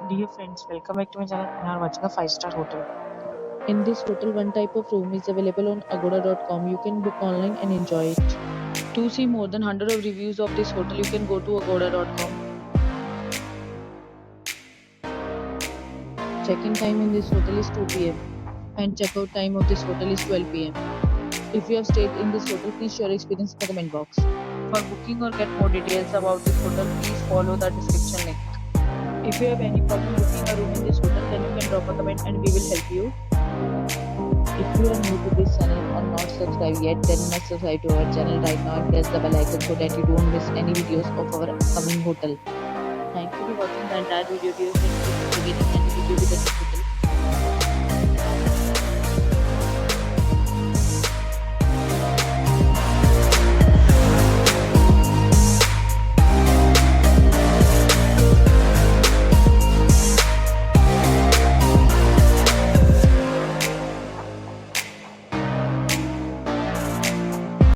Dear friends, welcome back to my channel and are watching a 5-star hotel. In this hotel, one type of room is available on agoda.com. You can book online and enjoy it. To see more than 100 of reviews of this hotel, you can go to agoda.com. Check-in time in this hotel is 2 p.m. and check-out time of this hotel is 12 p.m. If you have stayed in this hotel, please share your experience in the comment box. For booking or get more details about this hotel, please follow the description link. If you have any problem booking a room in this hotel, then you can drop a comment and we will help you. If you are new to this channel or not subscribed yet, then must subscribe to our channel right now and press the bell icon so that you don't miss any videos of our upcoming hotel. Thank you for watching the entire video. Dear friends, keep beginning and video with the